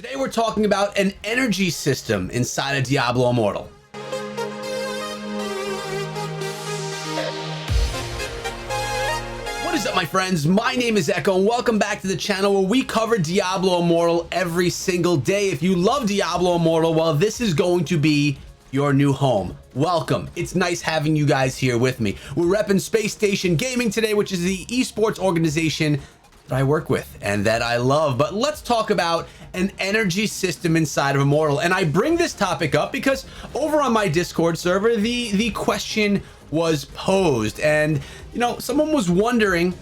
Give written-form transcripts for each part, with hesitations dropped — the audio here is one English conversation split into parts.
Today we're talking about an energy system inside of Diablo Immortal. What is up, my friends? My name is Echo and welcome back to the channel where we cover Diablo Immortal every single day. If you love Diablo Immortal, well, this is going to be your new home. Welcome. It's nice having you guys here with me. We're repping Space Station Gaming today, which is the esports organization that I work with and that I love. But let's talk about an energy system inside of Immortal. And I bring this topic up because over on my Discord server, the question was posed, and someone was wondering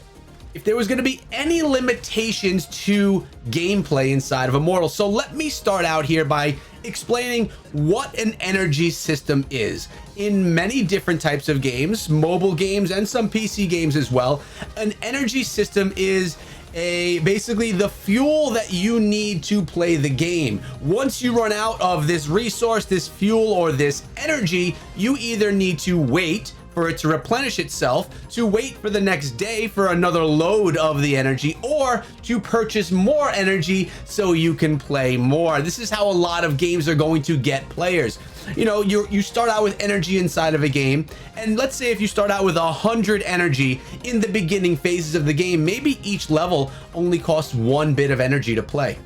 if there was going to be any limitations to gameplay inside of Immortal. So let me start out here by explaining what an energy system is. In many different types of games, mobile games and some PC games as well, an energy system is basically the fuel that you need to play the game. Once you run out of this resource, this fuel, or this energy, you either need to wait for it to replenish itself, to wait for the next day for another load of the energy, or to purchase more energy so you can play more. This is how a lot of games are going to get players. You start out with energy inside of a game, and let's say if you start out with 100 energy in the beginning phases of the game, maybe each level only costs 1 bit of energy to play.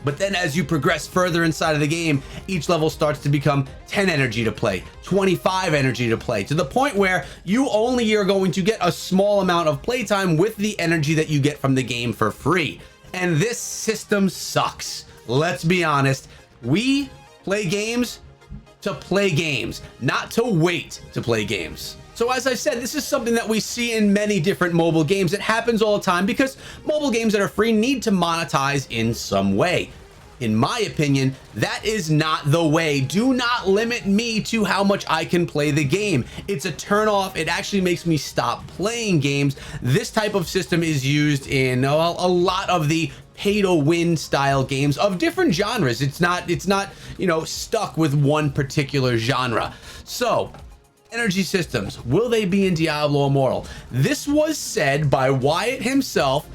But then as you progress further inside of the game, each level starts to become 10 energy to play, 25 energy to play, to the point where you only are going to get a small amount of playtime with the energy that you get from the game for free. And this system sucks. Let's be honest. We play games to play games, not to wait to play games. So as I said, this is something that we see in many different mobile games. It happens all the time because mobile games that are free need to monetize in some way. In my opinion, that is not the way. Do not limit me to how much I can play the game. It's a turn off. It actually makes me stop playing games. This type of system is used in a lot of the pay to win style games of different genres. It's not stuck with one particular genre. So energy systems, will they be in Diablo Immortal? This was said by Wyatt himself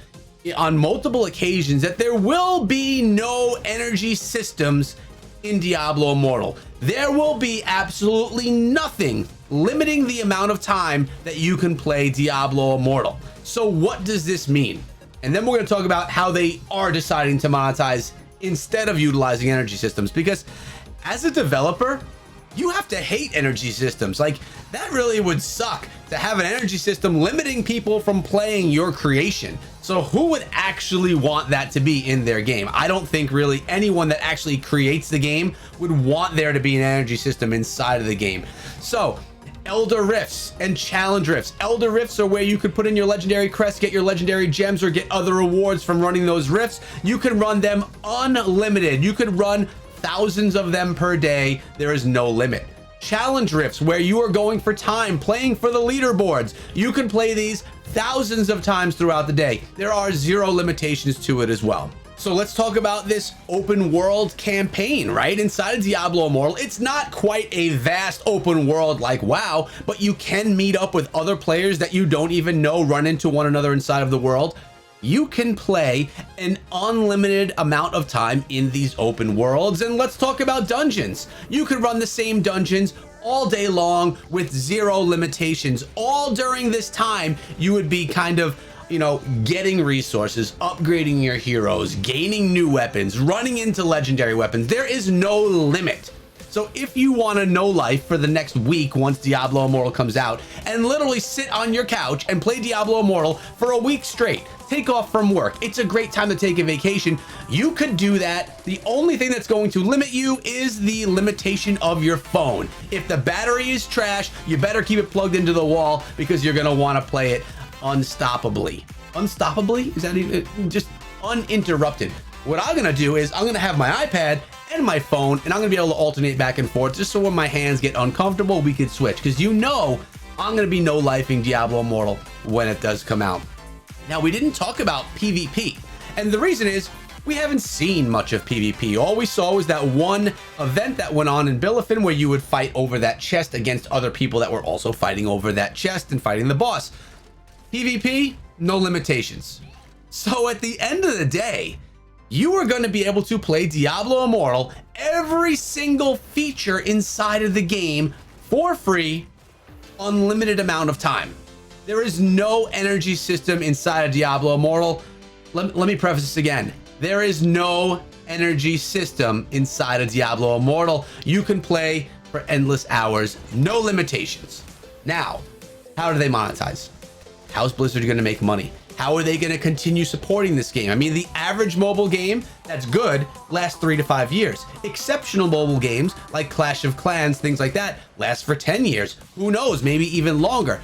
on multiple occasions that there will be no energy systems in Diablo Immortal. There will be absolutely nothing limiting the amount of time that you can play Diablo Immortal. So what does this mean? And then we're going to talk about how they are deciding to monetize instead of utilizing energy systems, because as a developer, you have to hate energy systems. Like, that really would suck to have an energy system limiting people from playing your creation. So who would actually want that to be in their game? I don't think really anyone that actually creates the game would want there to be an energy system inside of the game. So Elder Rifts and Challenge Rifts. Elder Rifts are where you could put in your legendary crest, get your legendary gems, or get other rewards from running those rifts. You can run them unlimited. You could run thousands of them per day. There is no limit. Challenge Rifts, where you are going for time, playing for the leaderboards. You can play these thousands of times throughout the day. There are zero limitations to it as well. So let's talk about this open world campaign, right? Inside of Diablo Immortal, it's not quite a vast open world like WoW, but you can meet up with other players that you don't even know, run into one another inside of the world. You can play an unlimited amount of time in these open worlds. And let's talk about dungeons. You could run the same dungeons all day long with zero limitations. All during this time, you would be kind of getting resources, upgrading your heroes, gaining new weapons, running into legendary weapons. There is no limit. So if you want to know life for the next week once Diablo Immortal comes out, and literally sit on your couch and play Diablo Immortal for a week straight, take off from work, it's a great time to take a vacation, you could do that. The only thing that's going to limit you is the limitation of your phone. If the battery is trash, you better keep it plugged into the wall because you're going to want to play it unstoppably. Unstoppably? Is that even just uninterrupted? What I'm going to do is I'm going to have my iPad and my phone, and I'm going to be able to alternate back and forth just so when my hands get uncomfortable, we could switch, because I'm going to be no-lifing Diablo Immortal when it does come out. Now, we didn't talk about PvP, and the reason is we haven't seen much of PvP. All we saw was that one event that went on in Billifin where you would fight over that chest against other people that were also fighting over that chest and fighting the boss. PvP, no limitations. So at the end of the day, you are going to be able to play Diablo Immortal, every single feature inside of the game for free, unlimited amount of time. There is no energy system inside of Diablo Immortal. Let me preface this again. There is no energy system inside of Diablo Immortal. You can play for endless hours, no limitations. Now, how do they monetize? How's Blizzard going to make money? How are they going to continue supporting this game? I mean, the average mobile game that's good lasts 3 to 5 years. Exceptional mobile games like Clash of Clans, things like that, last for 10 years. Who knows, maybe even longer.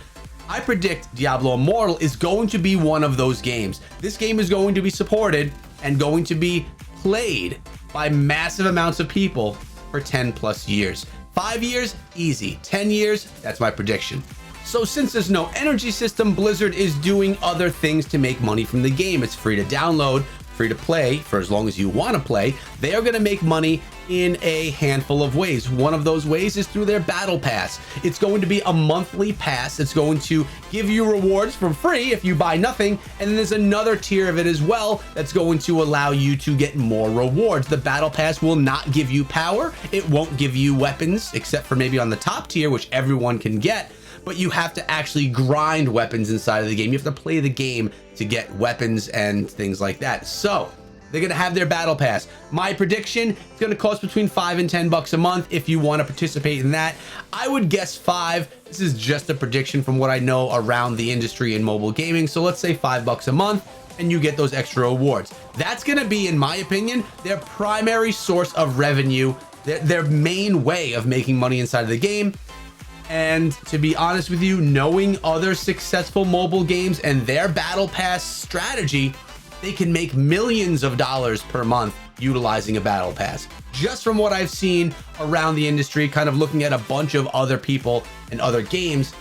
I predict Diablo Immortal is going to be one of those games. This game is going to be supported and going to be played by massive amounts of people for 10 plus years. 5 years, easy. 10 years, that's my prediction. So since there's no energy system, Blizzard is doing other things to make money from the game. It's free to download, free to play for as long as you want to play. They are going to make money in a handful of ways. One of those ways is through their battle pass. It's going to be a monthly pass. It's going to give you rewards for free if you buy nothing. And then there's another tier of it as well that's going to allow you to get more rewards. The battle pass will not give you power. It won't give you weapons, except for maybe on the top tier, which everyone can get. But you have to actually grind weapons inside of the game. You have to play the game to get weapons and things like that. So they're going to have their battle pass. My prediction, it's going to cost between $5 and $10 a month if you want to participate in that. I would guess 5. This is just a prediction from what I know around the industry in mobile gaming. So let's say $5 a month and you get those extra awards. That's going to be, in my opinion, their primary source of revenue, their main way of making money inside of the game. And to be honest with you, knowing other successful mobile games and their battle pass strategy, they can make millions of dollars per month utilizing a battle pass. Just from what I've seen around the industry, kind of looking at a bunch of other people and other games,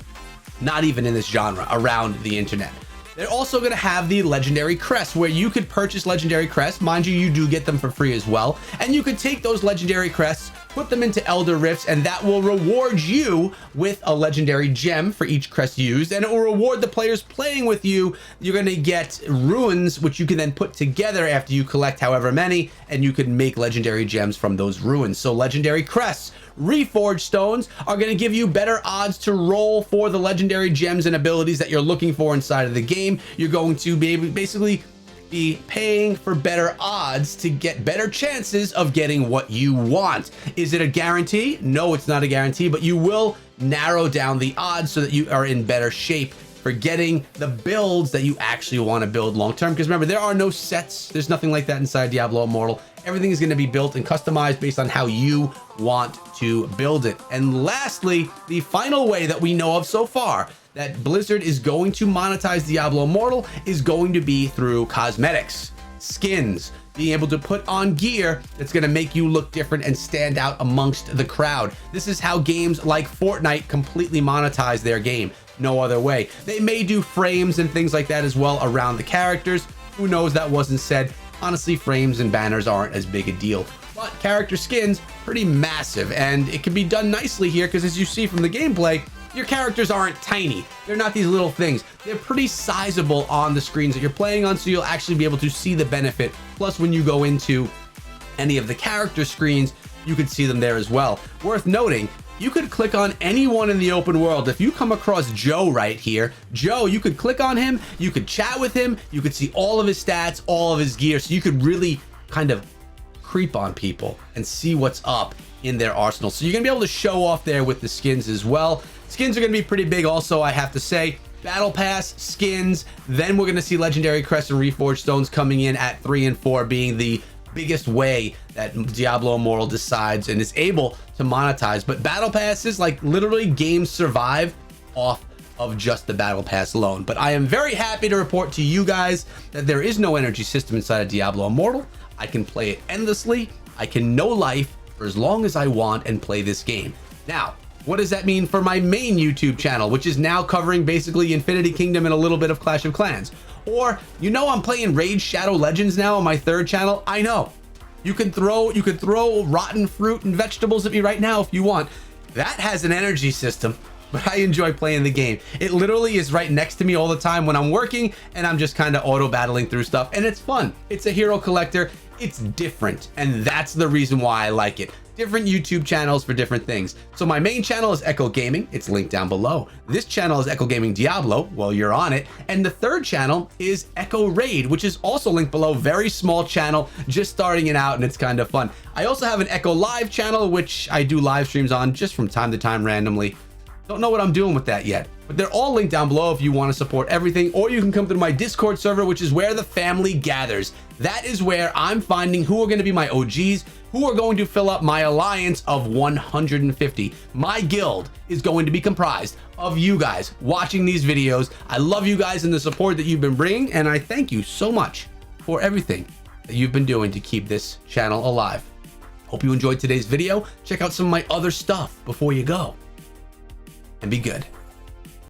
not even in this genre, around the internet. They're also going to have the legendary crests where you could purchase legendary crests. Mind you, you do get them for free as well. And you could take those legendary crests, put them into Elder Rifts, and that will reward you with a legendary gem for each crest used, and it will reward the players playing with you. You're going to get runes, which you can then put together after you collect however many, and you can make legendary gems from those runes. So legendary crests, reforged stones are going to give you better odds to roll for the legendary gems and abilities that you're looking for inside of the game. You're going to be able, basically be paying for better odds to get better chances of getting what you want. Is it a guarantee? No, it's not a guarantee, but you will narrow down the odds so that you are in better shape for getting the builds that you actually want to build long term. Because remember, there are no sets. There's nothing like that inside Diablo Immortal. Everything is going to be built and customized based on how you want to build it. And lastly, the final way that we know of so far that Blizzard is going to monetize Diablo Immortal is going to be through cosmetics, skins, being able to put on gear that's going to make you look different and stand out amongst the crowd. This is how games like Fortnite completely monetize their game. No other way. They may do frames and things like that as well around the characters. Who knows, that wasn't said. Honestly, frames and banners aren't as big a deal. But character skins, pretty massive, and it can be done nicely here because as you see from the gameplay, your characters aren't tiny. They're not these little things. They're pretty sizable on the screens that you're playing on, so you'll actually be able to see the benefit. Plus, when you go into any of the character screens, you could see them there as well. Worth noting, you could click on anyone in the open world. If you come across Joe right here, Joe, you could click on him, you could chat with him, you could see all of his stats, all of his gear, so you could really kind of creep on people and see what's up in their arsenal. So you're gonna be able to show off there with the skins as well. Skins are going to be pretty big also, I have to say. Battle Pass, skins, then we're going to see Legendary Crest and Reforged Stones coming in at 3 and 4 being the biggest way that Diablo Immortal decides and is able to monetize. But Battle Passes, like literally games survive off of just the Battle Pass alone. But I am very happy to report to you guys that there is no energy system inside of Diablo Immortal. I can play it endlessly. I can know life for as long as I want and play this game. Now, what does that mean for my main YouTube channel, which is now covering basically Infinity Kingdom and a little bit of Clash of Clans? Or, you know, I'm playing Raid Shadow Legends now on my third channel. I know. You could throw rotten fruit and vegetables at me right now if you want. That has an energy system. but I enjoy playing the game. It literally is right next to me all the time when I'm working, and I'm just kind of auto battling through stuff, and it's fun. It's a hero collector. It's different, and that's the reason why I like it. Different YouTube channels for different things. So my main channel is Echo Gaming. It's linked down below. This channel is Echo Gaming Diablo. Well, you're on it. And the third channel is Echo Raid, which is also linked below. Very small channel, just starting it out, and it's kind of fun. I also have an Echo Live channel, which I do live streams on just from time to time randomly. Don't know what I'm doing with that yet, but they're all linked down below if you want to support everything, or you can come to my Discord server, which is where the family gathers. That is where I'm finding who are going to be my OGs, who are going to fill up my alliance of 150. My guild is going to be comprised of you guys watching these videos. I love you guys and the support that you've been bringing, and I thank you so much for everything that you've been doing to keep this channel alive. Hope you enjoyed today's video. Check out some of my other stuff before you go. And be good.